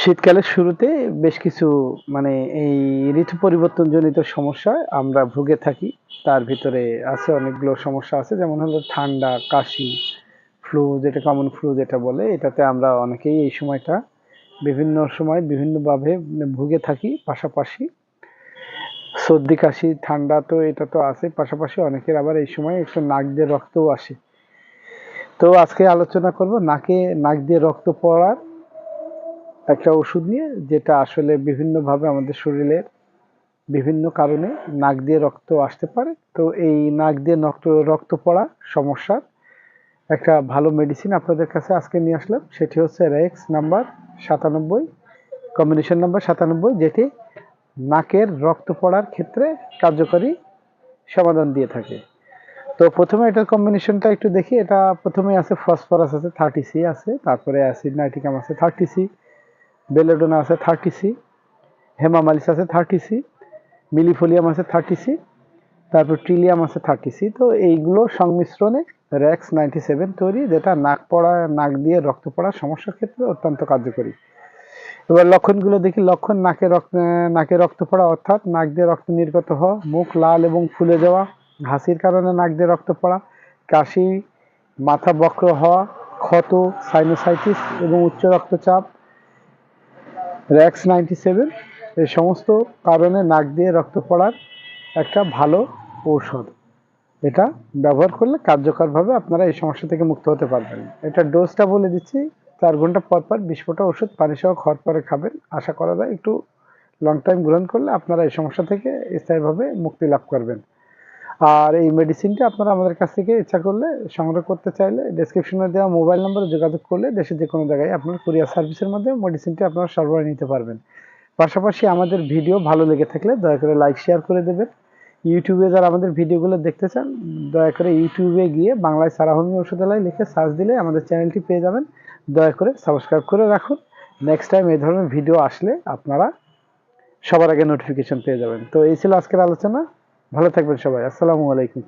শীতকালের শুরুতে বেশ কিছু মানে এই ঋতু পরিবর্তনজনিত সমস্যায় আমরা ভুগে থাকি। তার ভিতরে আছে অনেকগুলো সমস্যা আছে, যেমন হলো ঠান্ডা, কাশি, ফ্লু, যেটা কমন ফ্লু যেটা বলে, এটাতে আমরা অনেকেই এই সময়টা বিভিন্ন সময় বিভিন্নভাবে ভুগে থাকি। পাশাপাশি সর্দি, কাশি, ঠান্ডা তো এটা তো আছে, পাশাপাশি অনেকের আবার এই সময় একটু নাক দিয়ে রক্তও আসে। তো আজকে আলোচনা করব নাক দিয়ে রক্ত পড়ার একটা ওষুধ নিয়ে, যেটা আসলে বিভিন্নভাবে আমাদের শরীরের বিভিন্ন কারণে নাক দিয়ে রক্ত আসতে পারে। তো এই নাক দিয়ে রক্ত পড়া সমস্যার একটা ভালো মেডিসিন আপনাদের কাছে আজকে নিয়ে আসলাম। সেটি হচ্ছে রেক্স নাম্বার 97, কম্বিনেশন নাম্বার 97, যেটি নাকের রক্ত পড়ার ক্ষেত্রে কার্যকরী সমাধান দিয়ে থাকে। তো প্রথমে এটার কম্বিনেশনটা একটু দেখি। এটা প্রথমে আছে ফসফরাস আছে 30C আছে, তারপরে অ্যাসিড নাইট্রিকাম আছে 30C, বেলেডোনা আছে 30C, হেমামালিস আছে 30C, মিলিফোলিয়াম আছে 30C, তারপর ট্রিলিয়াম আছে 30C। তো এইগুলো সংমিশ্রণে রেক্স 97 তৈরি, যেটা নাক দিয়ে রক্ত পড়ার সমস্যার ক্ষেত্রে অত্যন্ত কার্যকরী। এবার লক্ষণগুলো দেখি। লক্ষণ: নাকে রক্ত পড়া অর্থাৎ নাক দিয়ে রক্ত নির্গত হওয়া, মুখ লাল এবং ফুলে যাওয়া, হাসির কারণে নাক দিয়ে রক্ত পড়া, কাশি, মাথা বক্র হওয়া, ক্ষত, সাইনোসাইটিস এবং উচ্চ রক্তচাপ। রেক্স 97 এই সমস্ত কারণে নাক দিয়ে রক্ত পড়ার একটা ভালো ঔষধ। এটা ব্যবহার করলে কার্যকরভাবে আপনারা এই সমস্যা থেকে মুক্ত হতে পারবেন। এটা ডোজটা বলে দিচ্ছি: 4 ঘন্টা পর পর 20 ফোঁটা ওষুধ পানি সহ খাওয়ার পরে খাবেন। আশা করা যায় একটু লং টাইম গ্রহণ করলে আপনারা এই সমস্যা থেকে স্থায়ীভাবে মুক্তি লাভ করবেন। আর এই মেডিসিনটি আপনারা আমাদের কাছ থেকে ইচ্ছা করলে সংগ্রহ করতে চাইলে ডেসক্রিপশনে দেওয়া মোবাইল নম্বরে যোগাযোগ করলে দেশের যে কোনো জায়গায় আপনার কুরিয়ার সার্ভিসের মাধ্যমে মেডিসিনটি আপনারা সরবরাহ নিতে পারবেন। পাশাপাশি আমাদের ভিডিও ভালো লেগে থাকলে দয়া করে লাইক শেয়ার করে দেবেন। ইউটিউবে যারা আমাদের ভিডিওগুলো দেখতে চান, দয়া করে ইউটিউবে গিয়ে বাংলায় সারা হোমিও ওষুধালয় লিখে সার্চ দিলে আমাদের চ্যানেলটি পেয়ে যাবেন। দয়া করে সাবস্ক্রাইব করে রাখুন। নেক্সট টাইম এই ধরনের ভিডিও আসলে আপনারা সবার আগে নোটিফিকেশন পেয়ে যাবেন। তো এই ছিল আজকের আলোচনা। ভালো থাকবেন সবাই। আসসালামু আলাইকুম।